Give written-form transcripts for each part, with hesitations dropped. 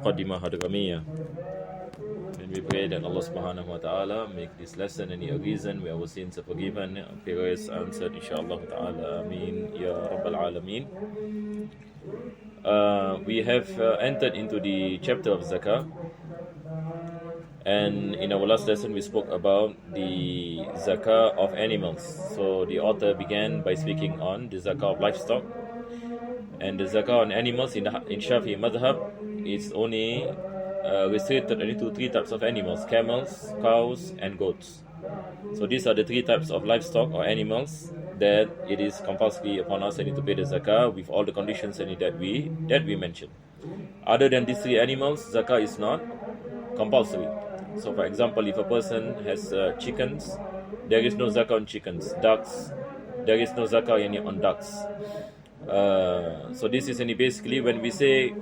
Muqaddimah Hadramiyyah. And we pray that Allah subhanahu wa ta'ala make this lesson any a reason where our sins are forgiven, prayers answered, inshallah ta'ala. Ameen, Ya Rabbal Alameen. We have entered into the chapter of Zakah. And in our last lesson we spoke about the Zakah of animals. So the author began by speaking on the Zakah of livestock. And the Zakah on animals in Shafi'i Madhab is only restricted only to three types of animals: camels, cows, and goats. So these are the three types of livestock or animals that it is compulsory upon us to pay the Zakah with all the conditions that we mentioned. Other than these three animals, Zakah is not compulsory. So for example, if a person has chickens, there is no Zakah on chickens. Ducks, there is no Zakah on ducks. So this is basically when we say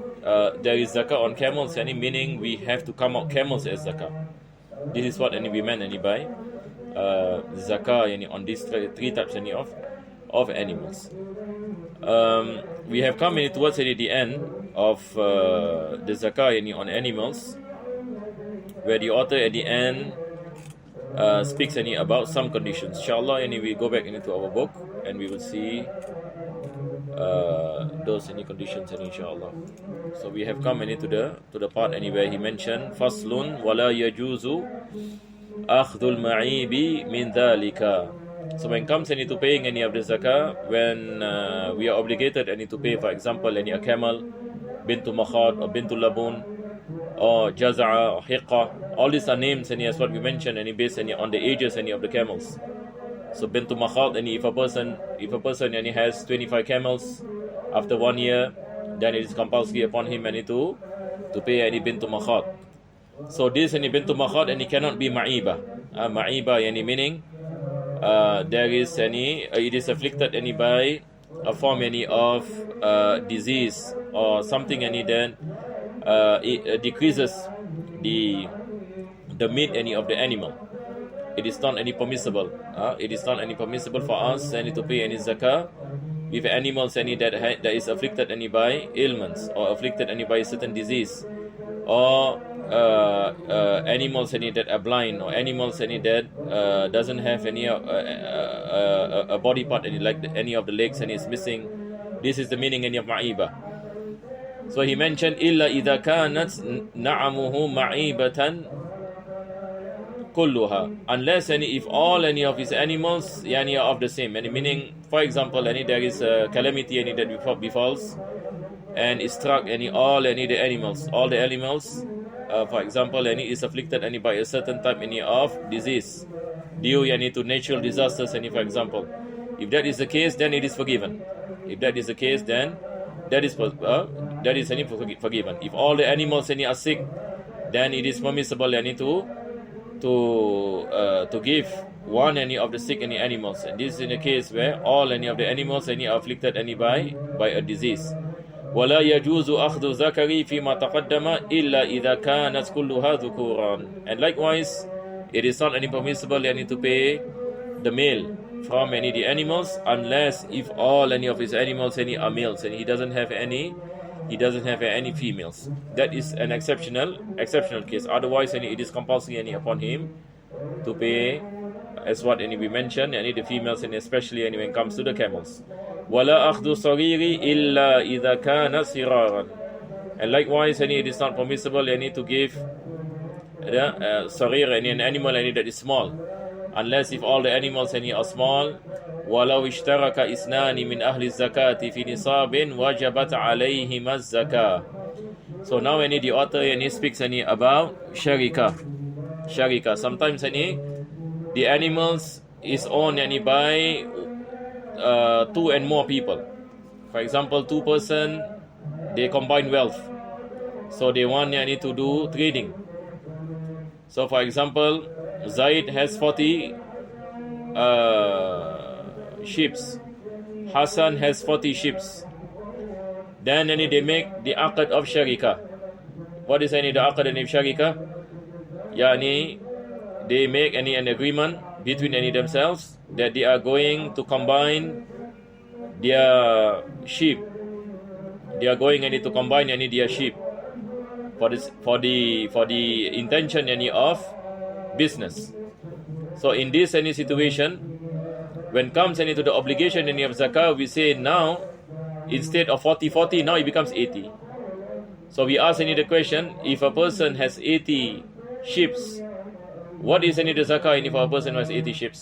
there is Zakah on camels, meaning we have to come out camels as Zakah. This is what we meant by Zakah on these three types of animals. We have come towards the end of the Zakah on animals, where the author at the end speaks about some conditions. Inshallah, we go back into our book and we will see those conditions, inshallah. So we have come to the part where he mentioned faslun wala yajuzu akhdhul ma'ibi min dhalika. So when it comes to paying any of the zakah, when we are obligated to pay, for example, a camel, bintu makhad or bintu labun, or jaza'a or hiqqa, all these are names as what we mentioned based on the ages of the camels. So bintu makhad, if a person has 25 camels, after 1 year, then it is compulsory upon him to pay any bintu makhad. So this bintu makhad cannot be ma'iba. Ma'iba meaning there is it is afflicted by a form of disease or something that it decreases the meat of the animal. It is not permissible. It is not permissible for us to pay any zakah with animals that is afflicted by ailments or afflicted by a certain disease, or animals that are blind, or animals that doesn't have any a body part like any of the legs is missing. This is the meaning of ma'iba. So he mentioned illa idha kanat na'amuhu ma'ibatan kulluha, unless if all of his animals are of the same, meaning, for example, there is a calamity that befalls and it struck all the animals, for example, is afflicted by a certain type of disease due to natural disasters, for example. If that is the case, then it is forgiven. If that is the case, then that is forgiven. If all the animals are sick, then it is permissible to give one of the sick animals. And this is in a case where all of the animals are afflicted by a disease. ولا يجوز أخذ ذكري فيما تقدم إلا إذا كانت كلها ذكورا. And likewise, it is not permissible to pay the male from the animals, unless if all of his animals are males and he doesn't have any females. That is an exceptional case. Otherwise, it is compulsory upon him to pay, as what we mentioned, the females, and especially when it comes to the camels. وَلَا أَخْذُ الصَّغِيرِ إِلَّا إِذَا كَانَ صِغَارًا. And likewise, it is not permissible to give صغير, an animal that is small, unless if all the animals are small. وَلَوْ اشْتَرَكَ إِثْنَانِ مِنْ أَهْلِ الزَّكَاةِ فِي نِصَابٍ وَجَبَتْ عَلَيْهِمَا الزَّكَاةِ. So now the author speaks about sharika. Sometimes the animals is owned by two and more people. For example, two person, they combine wealth, so they want to do trading. So for example, Zaid has 40 sheep, Hassan has 40 sheep. Then they make the aqd of sharika. What is the aqd of sharika? They make an agreement between themselves that they are going to combine their sheep. They are going to combine their sheep. for the intention of business. So in this any situation, when comes to the obligation of zakah, we say now instead of 40, now it becomes 80. So we ask the question, if a person has 80 sheep, what is the zakah if a person has 80 sheep?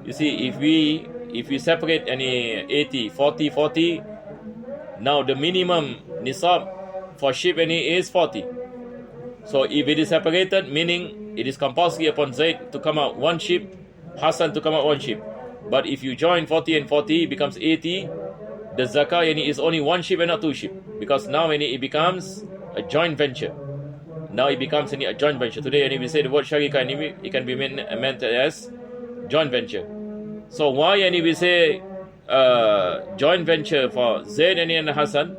You see, if we separate any 80, 40, now the minimum nisab for sheep is 40. So if it is separated, meaning it is compulsory upon Zaid to come out one sheep, Hassan to come out one sheep. But if you join 40 and 40, it becomes 80. The zakah is only one sheep and not two sheep, because now it becomes a joint venture. Now it becomes a joint venture. Today we say the word sharika, it can be meant as joint venture. So why we say joint venture for Zaid and Hassan?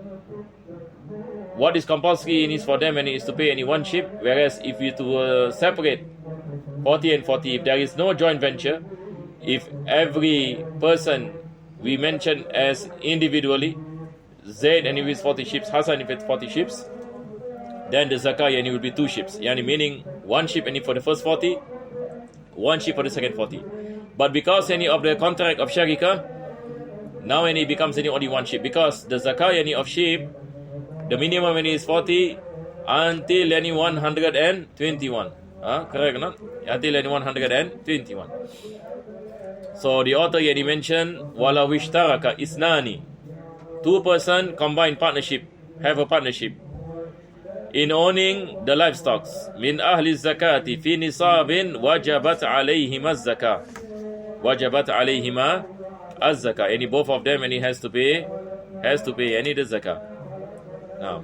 What is compulsory is for them is to pay one sheep, whereas if you to separate 40 and 40, if there is no joint venture, if every person we mention as individually, Zaid and if it's 40 sheep, Hassan if it's 40 sheep, then the zakah will be two sheep. Meaning one sheep for the first 40, one sheep for the second 40. But because of the contract of sharika, now it becomes only one sheep, because the zakah of sheep, the minimum is 40 until 121. Correct or not? Until 121. So the author here mentioned, wala wishtaraka isnani. Two person combined partnership, have a partnership in owning the livestock. Min ahli zakati fi nisabin wajabat alayhima az-zakah. Wajabat alayhima az-zakah. Any both of them has to pay the zakah.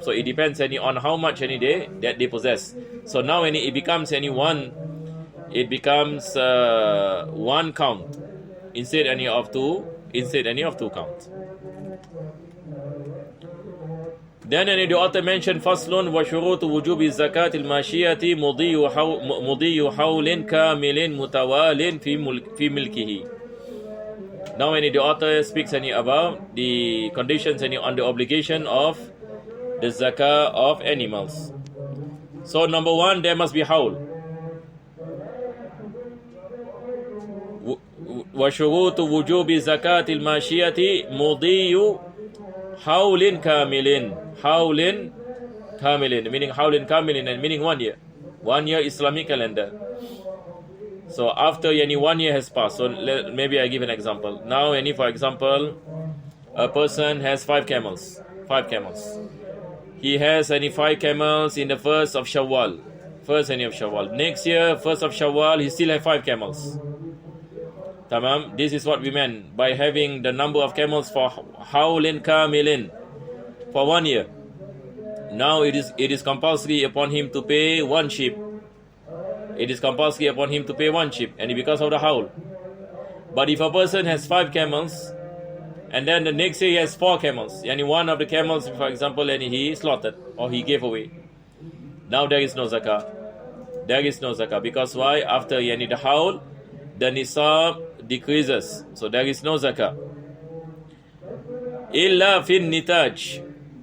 So it depends on how much that they possess. So now it becomes one count instead of two counts. Then the author mentioned faslun wa shurutu wujubi zakat al-mashiyati mudiyu hawlin kamilin mutawalin fi milkihi. Now the author speaks about the conditions on the obligation of the zakah of animals. So number one, there must be hawl. وشروط وجوب زكاة الماشية مضي حول كامل. حول كامل meaning حول كامل and meaning 1 year. 1 year Islamic calendar. So after 1 year has passed, so maybe I give an example. Now for example, a person has 5 camels. He has 5 camels in the first of Shawwal. Next year, first of Shawwal, he still have 5 camels. Tamam. This is what we meant by having the number of camels for hawlin kamilin for 1 year. Now it is compulsory upon him to pay one sheep. It is compulsory upon him to pay one sheep, and because of the hawl. But if a person has 5 camels, and then the next year he has 4 camels, and one of the camels, for example, and he slaughtered or he gave away, now there is no zakah. Because why? After the hawl, the nisab decreases, so there is no zakah. Illa fin nitaj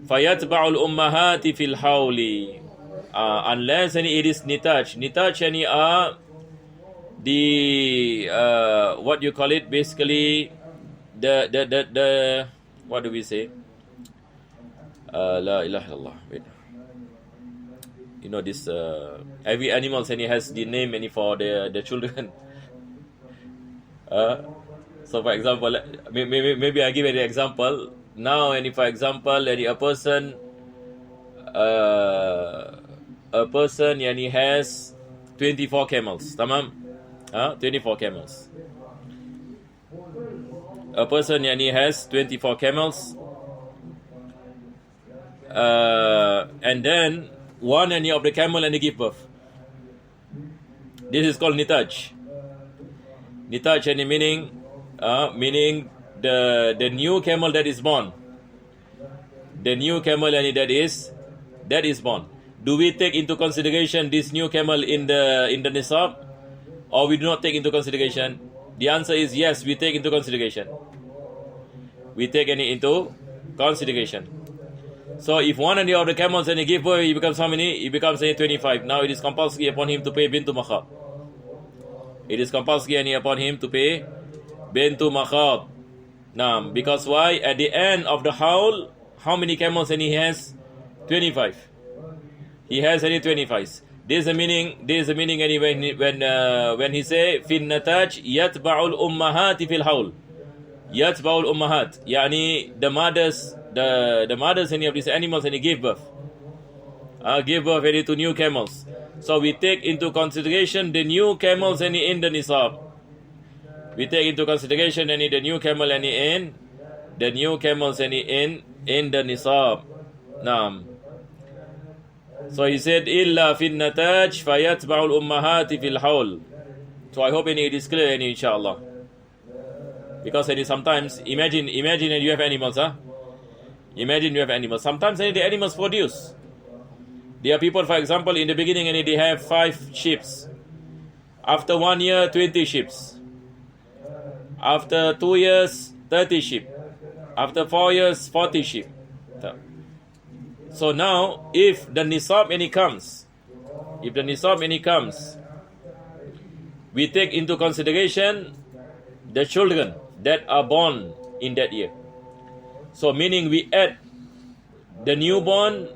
fayatba'ul ummahati fil hawli. Unless it is nitaj are the what you call it, basically the what do we say? La ilaha illallah. Wait. This every animal has the name for the children. So for example, maybe I give you the example. Now for example, a person has 24 camels. Tamam? 24 camels. A person has 24 camels. And then one of the camel and give birth. This is called nitaj. Nitaj meaning the new camel that is born. The new camel that is born. Do we take into consideration this new camel in the nisab, or we do not take into consideration? The answer is yes, we take into consideration. So if one of the camels and he give birth, he becomes how many? He becomes 25. Now it is compulsory upon him to pay bintu makhab. It is compulsory upon him to pay bintu makhab. Now, because why? At the end of the haul, how many camels and he has? 25. He has any 25. This is the meaning anyway when he say fin nataj yatba'ul ummahati fil haul. Yatba'ul ummahat. Yani the mothers any of these animals and he give birth. Give birth any to new camels. So we take into consideration the new camels any in the nisab. We take into consideration any the new camel any in the new camels any in the nisab. Naam. So he said, "Illa fin nataj fayatba'ul ummahati fil haul." So I hope it is clear, inshallah. Because sometimes imagine that you have animals, huh? Imagine you have animals. Sometimes the animals produce. There are people, for example, in the beginning, and they have 5 sheep. After 1 year, 20 sheep. After 2 years, 30 sheep. After 4 years, 40 sheep. So now, if the nisab any comes, we take into consideration the children that are born in that year. So meaning we add the newborn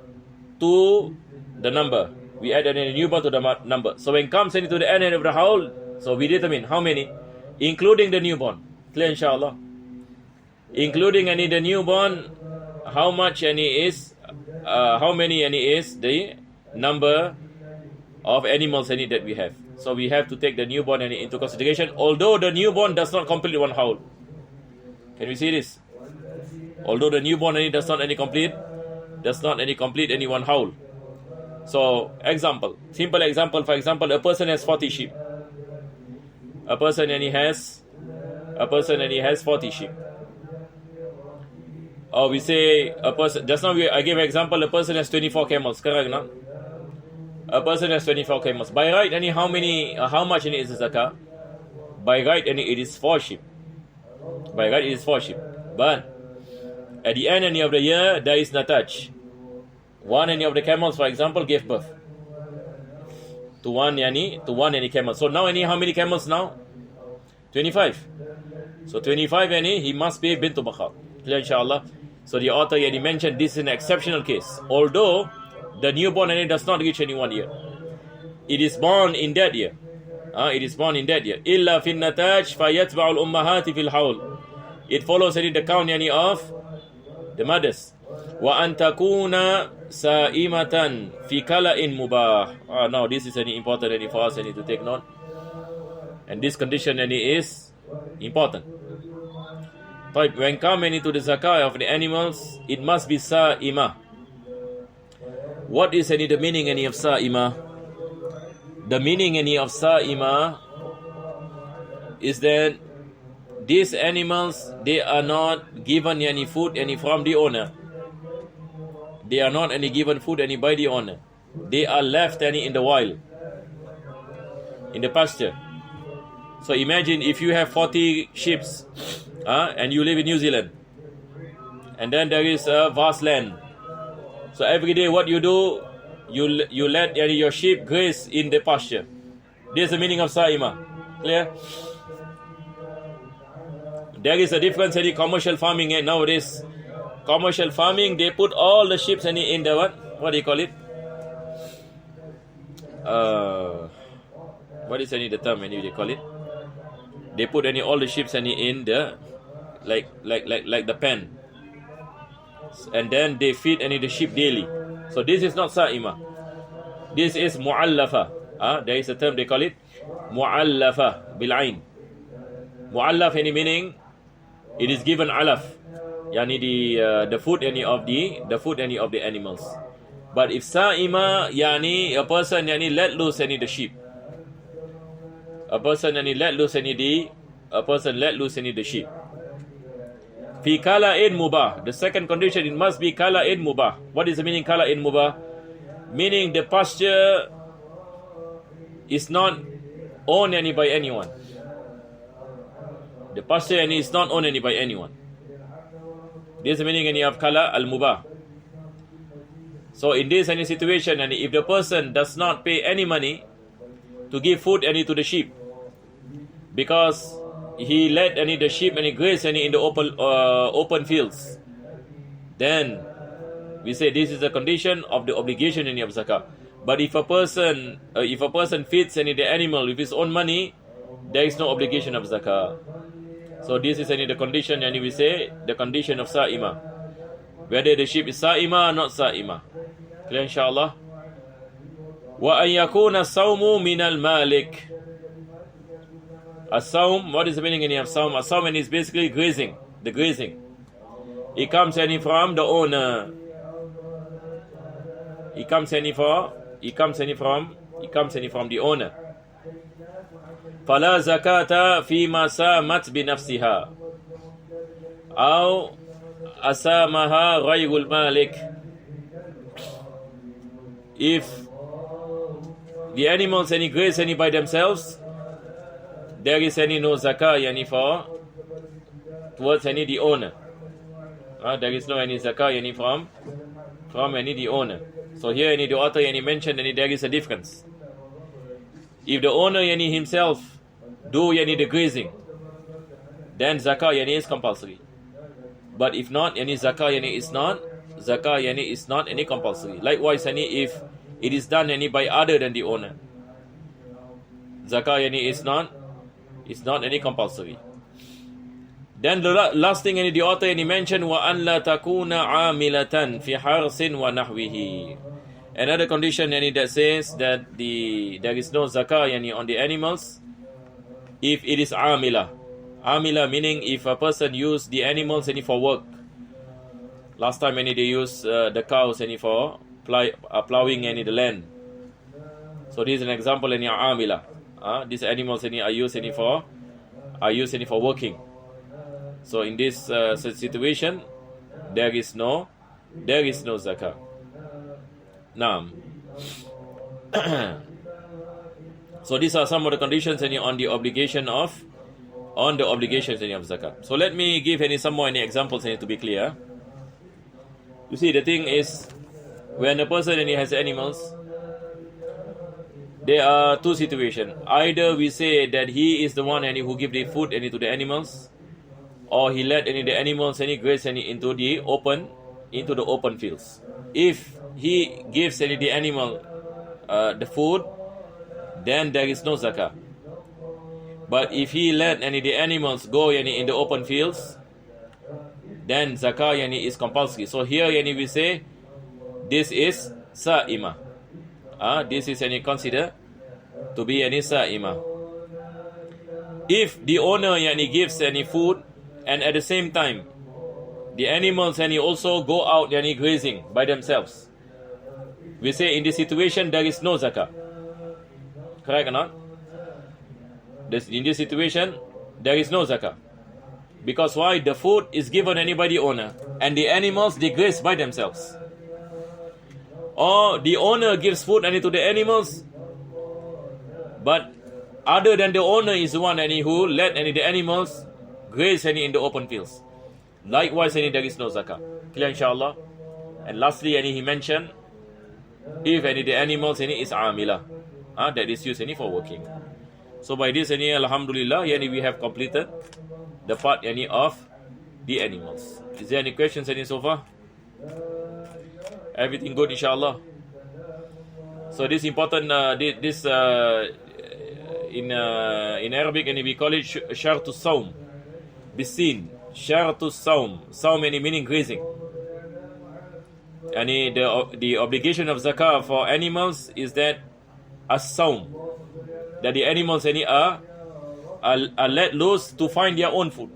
to the number. We add the newborn to the number. So when it comes into the end of the haul, so we determine how many, including the newborn. Clear, inshallah. Including the newborn, how much how many is the number of animals that we have. So we have to take the newborn into consideration, although the newborn does not complete one haul. Can we see this? Although the newborn does not complete any one haul. So simple example, for example, a person has 40 sheep. A person has 40 sheep. Or we say a person, just now I gave an example, a person has 24 camels, correct, no? A person has 24 camels. By right, how much is the zakah? By right, it is 4 sheep. By right, it is 4 sheep. But at the end of the year, there is nataj. One of the camels, for example, gave birth to one camel. So now how many camels now? 25. So 25 he must pay bintu makhab. Clear, inshallah. So the author he mentioned this is an exceptional case. Although the newborn does not reach any 1 year. It is born in that year. Illa fin nataj fayatba'ul ummahati fil haul. It follows the count of the mothers. Wa an takuna sa'imatan fi kala'in mubah. Now this is important for us to take note. And this condition is important. But when coming into the zakah of the animals, it must be sa'imah. What is the meaning of sa'imah? The meaning of sa'imah is that these animals, they are not given any food from the owner. They are not given food by the owner. They are left in the wild, in the pasture. So imagine if you have 40 sheep and you live in New Zealand, and then there is a vast land. So every day what you do, you let your sheep graze in the pasture. This is the meaning of sa'imah. Clear? There is a difference in commercial farming nowadays. Commercial farming, they put all the sheep in the what do you call it? What is the term they call it? They put all the sheep in the like the pen, and then they feed the sheep daily. So this is not sa'imah. This is mu'allafa. There is a term they call it mu'allafa bil ain. Mu'allaf meaning it is given alaf, yani the food of the animals. But if sa'ima, yani a person let loose the sheep. A person let loose the sheep. Fi kala'in mubah. The second condition, it must be kala'in mubah. What is the meaning kala'in mubah? Meaning the pasture is not owned by anyone. The pasture is not owned by anyone. This is the meaning of kala al mubah. So in this any situation, and if the person does not pay any money to give food any to the sheep, because he let any the sheep any graze any in the open fields, then we say this is a condition of the obligation any of zakah. But if a person feeds any the animal with his own money, there is no obligation of zakah. So this is any the condition, and we say the condition of sa'ima, whether the sheep is sa'ima or not sa'ima. Clear, inshallah. Wa an yakuna sawmu min al malik. As-sawm, what is the meaning of sawm? As-sawm is basically grazing, the grazing. It comes any from the owner. It comes any from the owner. فلا زكاة فيما سامت بنفسها أو أسامها غير المالك. If the animals any graze any by themselves, there is any no zakah any for towards any the owner. There is no any zakah any from any the owner. So here any the author any mentioned any there is a difference. If the owner any himself do any the grazing, then zakah yani is compulsory. But if not, any zakah yani is not any compulsory. Likewise, any if it is done any by other than the owner, zakah yani is not any compulsory. Then the last thing any the author any mentioned, wa an la takuna amilatan fi harsin wa nahwihi. Another condition any that says that there is no zakah yani on the animals if it is amila. Amila meaning if a person use the animals any for work. Last time any they use the cows any for plowing any the land. So this is an example any amila. These animals any are used any for working. So in this situation, there is no zakah. Now, so these are some of the conditions any on the obligations of zakah. So let me give some more examples to be clear. You see, the thing is, when a person has animals, there are two situations. Either we say that he is the one who give the food to the animals, or he let the animals graze into the open fields. If he gives the animal the food, then there is no zakah. But if he let the animals go in the open fields, then zakah is compulsory. So here we say this is sa'ima. This is considered to be sa'ima. If the owner gives food, and at the same time the animals also go out grazing by themselves, we say in this situation there is no zakah. Correct or not? In this situation there is no zakah. Because why? The food is given by the owner, and the animals they graze by themselves. Or the owner gives food to the animals, but other than the owner is the one who let the animals graze in the open fields. Likewise, there is no zakah. Clear, inshallah. And lastly, he mentioned if the animals is amila, that is used for working. So by this, alhamdulillah, we have completed the part of the animals. Is there any questions so far? Everything good, inshallah. So this important, in Arabic, we call it shartu sawm. Bisin, shartu sawm. Sawm meaning grazing. And the obligation of zakah for animals is that as-sawm, that the animals are let loose to find their own food.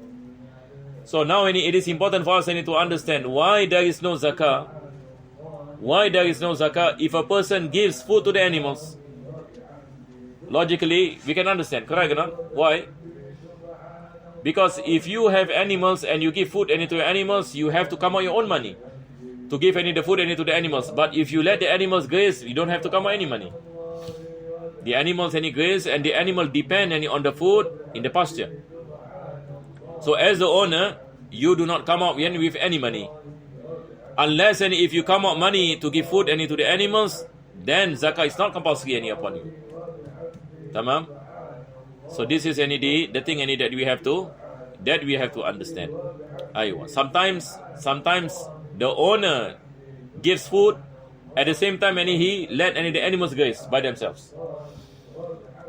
So now it is important for us to understand why there is no zakah. Why there is no zakah if a person gives food to the animals? Logically, we can understand, correct or not? Why? Because if you have animals and you give food to your animals, you have to come out your own money to give the food to the animals. But if you let the animals graze, you don't have to come out any money. The animals graze, and the animal depend on the food in the pasture. So as the owner, you do not come out with any money. Unless and if you come out money to give food any to the animals, then zakah is not compulsory any upon you. Tamam? So this is any the thing any that we have to understand. Aywa. Sometimes the owner gives food at the same time and he let any the animals graze by themselves.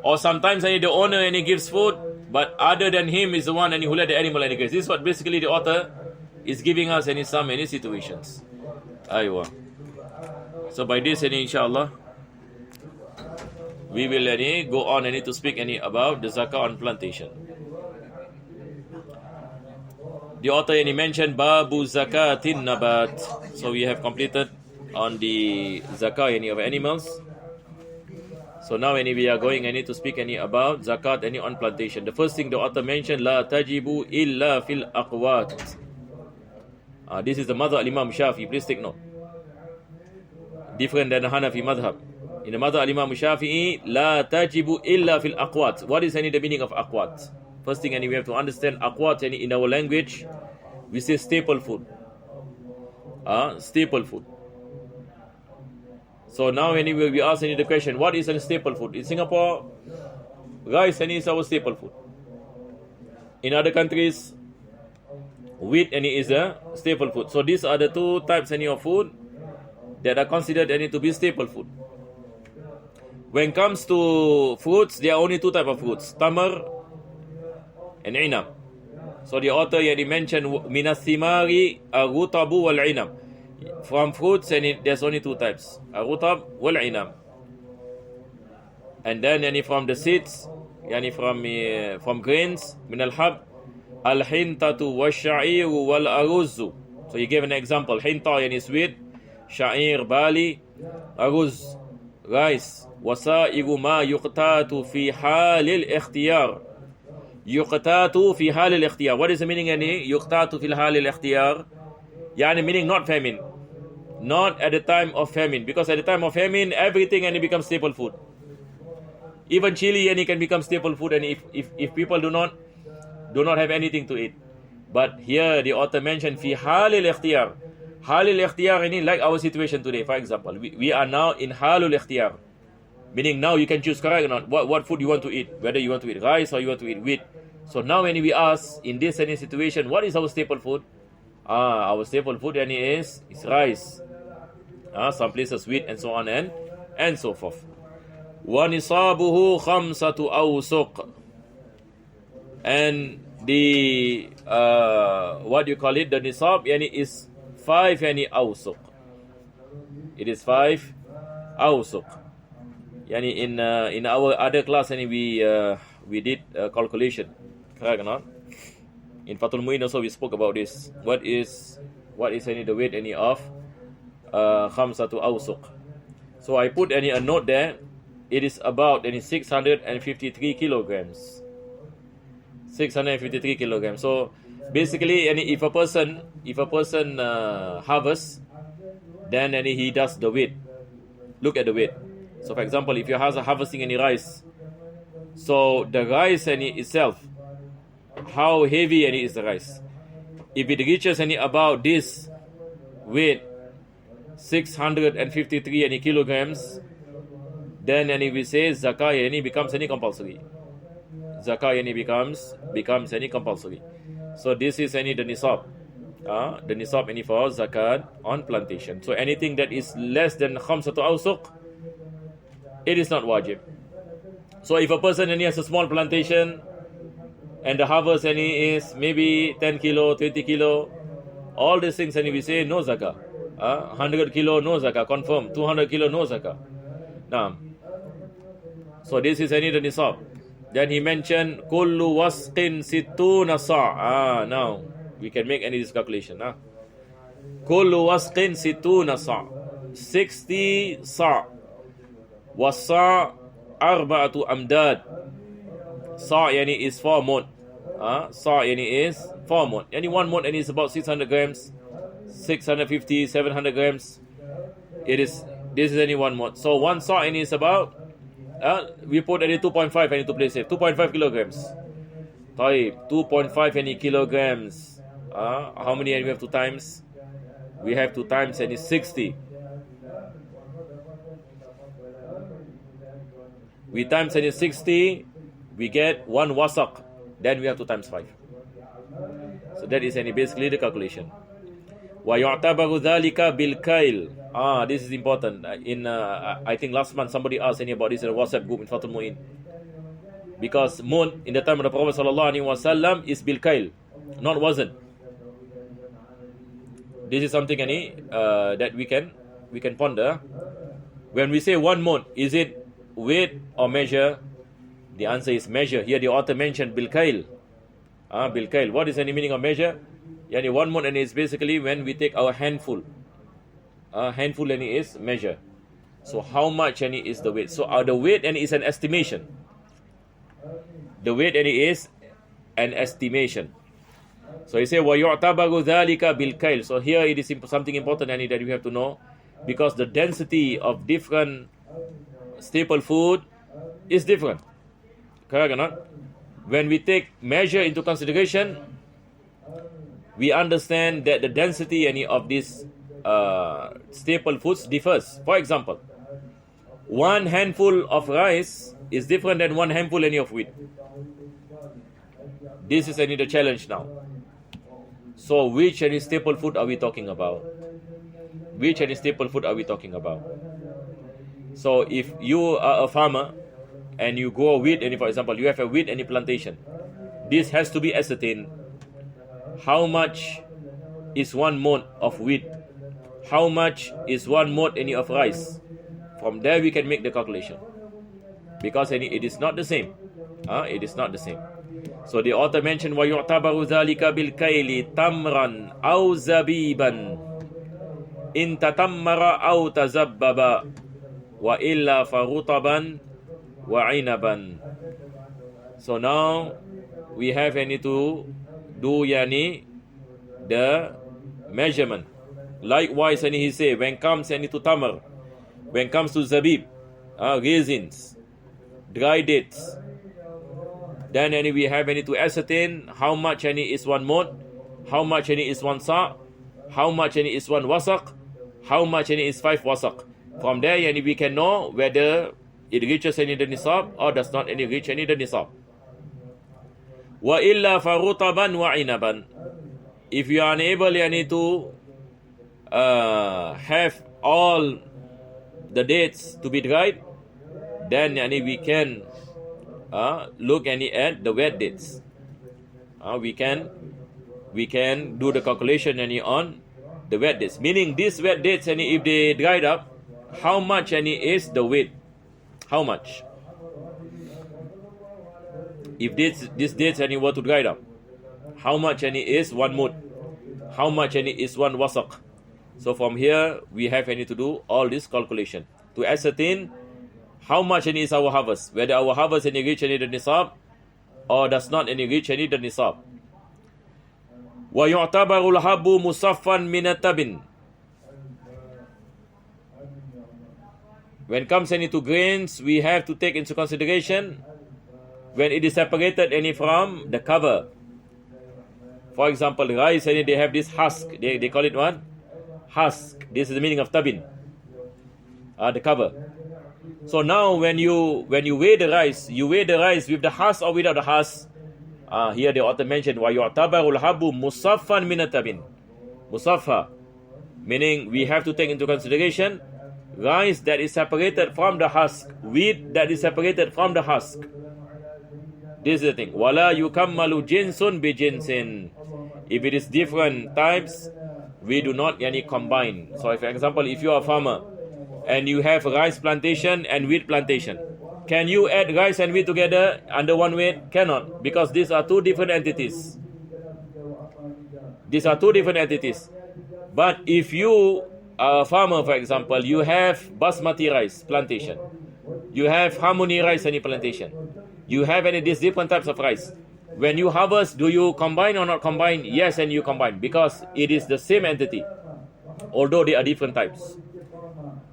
Or sometimes any the owner and he gives food, but other than him is the one and who let the animal and graze. This is what basically the author is giving us any situations. Aywa. So by this any inshallah we will go on to speak about the zakah on plantation. The author mentioned Babu Zakatin Nabat. So we have completed on the zakah of animals. So now we are going to speak about zakat on plantation. The first thing the author mentioned, La tajibu illa fil aqwat. This is the madhab al-Imam Shafi. Please take note. Different than the Hanafi madhab. In the madhab al-Imam Shafi'i, La tajibu illa fil aqwat. What is the meaning of aqwat? First thing we have to understand aqwat in our language, we say staple food. Staple food. So now we will be asking the question, what is a staple food? In Singapore, rice is our staple food. In other countries, wheat is a staple food. So these are the two types of food that are considered to be staple food. When it comes to fruits, there are only two types of fruits, tamar and inab. So the author mentioned minas thimari ar-rutabu wal inab. From fruits, there's only two types, ar-rutab wal inab. And then from the seeds, from grains, min al-hab, al-hintatu wash-sha'iru wal-aruzzu. So he gave an example. Hinta is wheat, sha'ir barley, aruz rice, wasa'iru ma yuqtatu fi halil ikhtiyar. Yuqtatu fi halil ikhtiyar. What is the meaning yuqtatu fi halil ikhtiyar? Meaning not famine. Not at the time of famine. Because at the time of famine, everything becomes staple food. Even chili can become staple food and if people do not have anything to eat. But here the author mentioned fi halil ikhtiyar. Halil ikhtiyar like our situation today. For example, we are now in halul ikhtiyar. Meaning now you can choose, correct or not, what food you want to eat. Whether you want to eat rice or you want to eat wheat. So now when we ask in this situation, what is our staple food? Our staple food is rice. Some places wheat and so on and so forth. وَنِصَابُهُ خَمْسَةُ أَوْسُقٍ. And the what you call it, the nisab is 5 awsuq. It is 5 awsuq. In our other class we did calculation, correct or not? In Fathul Mu'in also we spoke about this. What is the weight of khamsatu awsuq? So I put a note there. It is about 653 kilograms. 653 kilograms. So basically, if a person harvests, then he does the weight. Look at the weight. So for example, if you're harvesting any rice, so the rice itself, how heavy is the rice? If it reaches about this weight, 653 kilograms, then we say zakah becomes compulsory. Zakah becomes compulsory. So this is the nisab. The nisab for zakat on plantation. So anything that is less than khamsatu awsuq, it is not wajib. So if a person has a small plantation and the harvest is maybe 10 kilo, 20 kilo, all these things we say no zakah. 100 kilo no zakah, confirm. 200 kilo no zakah. Now, so this is the nisab. Then he mentioned kullu wasqin sittuna sa'. Now we can make this calculation. Kullu wasqin sittuna sa'. 60 sa'. Wasa' arba'atu amdad. Sa' is 4 mod. Sa' is 4 mod. 1 mod is about 600 grams. 650, 700 grams. This is 1 mod. So 1 sa' is about we put 2.5 to play safe. 2.5 kilograms. 2.5 kilograms. How many we have to times? we have to times any 60. We times any 60, we get 1 wasaq. Then we have to times 5. So that is any basically the calculation. وَيُعْتَبَرُ ذَلِكَ بِالْكَيْلِ. This is important. I think last month somebody asked any about this in a WhatsApp group in Fatul Mu'in. Because moon in the time of the Prophet ﷺ is bilkail, not wazn. This is something that we can ponder. When we say 1 moon, is it weight or measure? The answer is measure. Here the author mentioned bilkail. Bilkail. What is the meaning of measure? 1 moon is basically when we take our handful. Handful is measure. So how much is the weight? So the weight is an estimation. The weight is an estimation. So he say وَيُعْتَبَرُ ذَلِكَ بِالْكَيْلِ. So here it is something important that we have to know, because the density of different staple food is different. Correct or not? When we take measure into consideration, we understand that the density of these staple foods differs. For example, 1 handful of rice is different than 1 handful of wheat. This is the challenge now. So which staple food are we talking about? Which staple food are we talking about? So if you are a farmer and you grow wheat, for example, you have a wheat plantation, this has to be ascertained. How much is 1 mod of wheat? How much is 1 mod of rice? From there we can make the calculation. Because it is not the same. It is not the same. So the author mentioned وَيُعْتَبَرُ ذَلِكَ بِالْكَيْلِ تَمْرًا أَوْ زَبِيبًا إِن تَتَمَّرَ أَوْ تَزَبَّبَ وَإِلَّا فَرُطَبًا وَعِنَبًا. So now we have to do the measurement. Likewise, he say when comes to tamar, when comes to zabib, raisins, dry dates, then we have to ascertain how much is 1 mod, how much is 1 sa', how much is 1 wasaq, how much is 5 wasaq. From there we can know whether it reaches the nisab or does not reach the nisab. Wa illa farutaban wa inaban. If you are unable to have all the dates to be dried, then we can look at the wet dates. We can do the calculation on the wet dates. Meaning these wet dates, if they dried up, how much is the weight? How much? If these dates were to dry up, how much is 1 mud? How much is 1 wasaq? So from here we have to do all this calculation to ascertain how much is our harvest, whether our harvest reach the nisab or does not reach the nisab. وَيُعْتَبَرُ الْحَبُّ مُصَفًّا مِنَ التَّبِنِ. When it comes to grains, we have to take into consideration when it is separated from the cover. For example, rice, they have this husk. They call it what? Husk. This is the meaning of tabin. The cover. So now when you weigh the rice, you weigh the rice with the husk or without the husk. Here the author mentioned وَيُعْتَبَرُ الْحَبُّ مُصَفًّا مِنَ التَّبِنِ. Musaffa, meaning we have to take into consideration rice that is separated from the husk, wheat that is separated from the husk. This is the thing. وَلَا يُكَمَّلُ جِنْسٌ بِجِنْسٍ. If it is different types, we do not combine. So for example, if you are a farmer and you have rice plantation and wheat plantation, can you add rice and wheat together under one weight? Cannot, because these are 2 different entities. These are 2 different entities. But if you are a farmer, for example, you have basmati rice plantation, you have harmony rice and plantation, you have these different types of rice. When you harvest, do you combine or not combine? Yes, and you combine, because it is the same entity, although they are different types.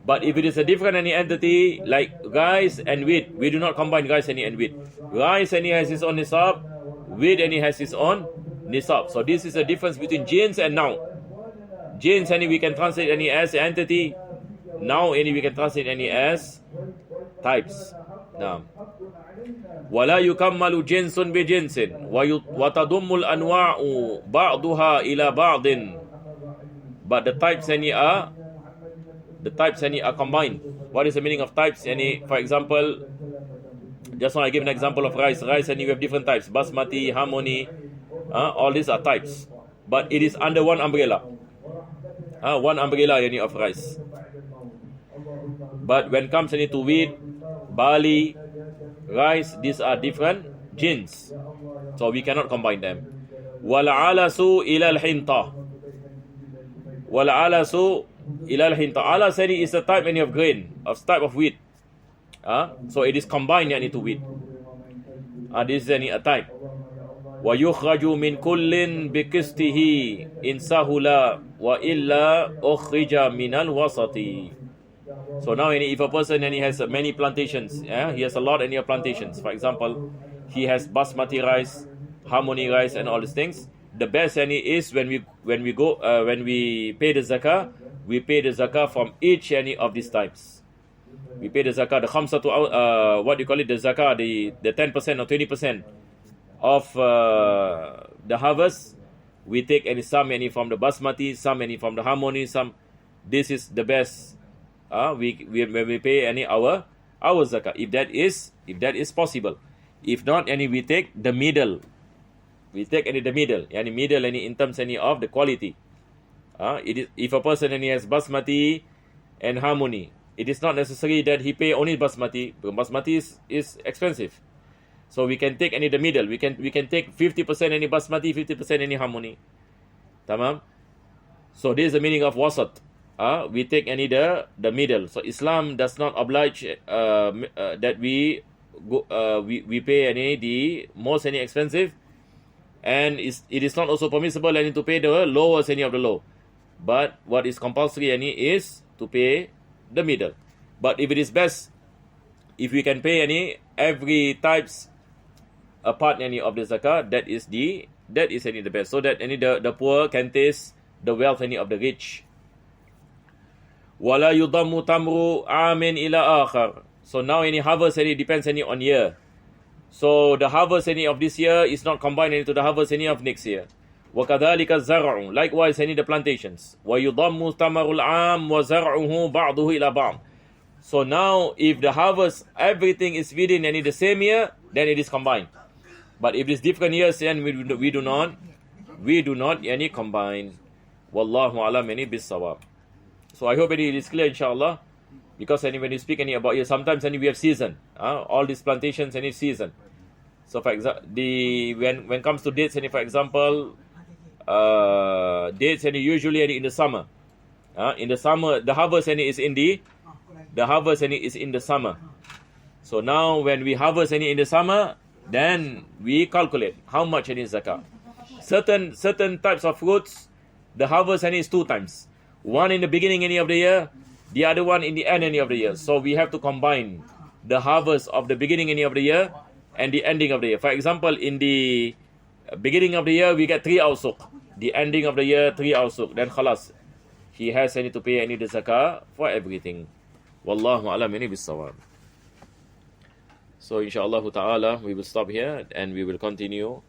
But if it is a different entity, like rice and wheat, we do not combine rice and wheat. Rice has its own nisab, wheat has its own nisab. So this is the difference between jins and noun. Jins any we can translate any as entity. Now any we can translate any as types. Now. ولا يكمل جنس بجنس وتضم الأنواع بعضها إلى بعض. But the types any are combined. What is the meaning of types? Any, for example, just now I give an example of rice. Rice and you have different types: basmati, harmony. All these are types, but it is under one umbrella. One umbrella any of rice. But when comes any to wheat, barley, rice, these are different jins, so we cannot combine them. والعلس إلى الحنطة. والعلس إلى الحنطة. Alas any is a type any of grain, of type of wheat. So it is combined any to wheat. This is any a type. ويخرج من كل بقسطه إن سهل وإلا أخرج من الوسط. So now if a person and he has many plantations, he has a lot any plantations. For example, he has basmati rice, harmony rice, and all these things. The best any is when we pay the zakah, we pay the zakah from each any of these types. We pay the zakah, the khamsatu, what do you call it, the zakah, the 10% or 20% of the harvest. We take some from the basmati, some from the harmony, some. This is the best. When we pay any our zakah, if that is possible. If not, we take the middle. We take the middle, in terms of the quality. It is, if a person has basmati and harmony, it is not necessary that he pay only basmati. Basmati is expensive, so we can take the middle. We can take 50% any basmati, 50% any harmony. Tamam. So this is the meaning of wasat. We take the middle. So Islam does not oblige that we pay the most expensive, and it is not also permissible to pay the lowest of the low. But what is compulsory is to pay the middle. But if it is best, if we can pay every types a part of the zakah, that is the best, so that the poor can taste the wealth of the rich. وَلَا يُضَمُّ تَمْرُ عَامٍ إِلَى آخَرٍ. So now harvest depends on year. So the harvest of this year is not combined into the harvest of next year. وَكَذَلِكَ الزَّرْعُ. Likewise the plantations. وَيُضَمُّ تَمَرُ الْعَامِ وَزَرْعُهُ بَعْضُهُ إِلَى بَعْضٍ. So now if the harvest, everything is within the same year, then it is combined. But if it is different years, then we do not combine. Wallahu a'lam bis-sawab. So I hope it is clear, inshallah. Because when you speak about sometimes we have season. All these plantations season. So for example, when it comes to dates, for example, dates usually in the summer. In the summer, the harvest is in the summer. So now when we harvest in the summer, then we calculate how much is zakah. Certain types of fruits, the harvest is 2 times. One in the beginning of the year, the other one in the end of the year. So we have to combine the harvest of the beginning of the year and the ending of the year. For example, in the beginning of the year, we get 3 awsuq. The ending of the year, 3 awsuq. Then khalas, he has to pay the zakah for everything. Wallahu a'lam bis-sawab. So inshallah ta'ala, we will stop here and we will continue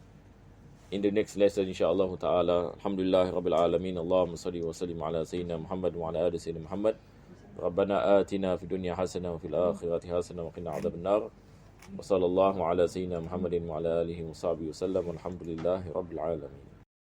in the next lesson, inshallah ta'ala. Alhamdulillah Rabbil Alameen. Allahumma salli wa sallim ala Sayyidina Muhammad wa ala ali Sayyidina Muhammad. Rabbana atina fi dunya hasana wa fil akhirati hasana wa qina adhaban nar. Wa sallallahu ala Sayyidina Muhammadin wa ala alihi wa sahbihi wa sallam. Alhamdulillahi Rabbil Alameen.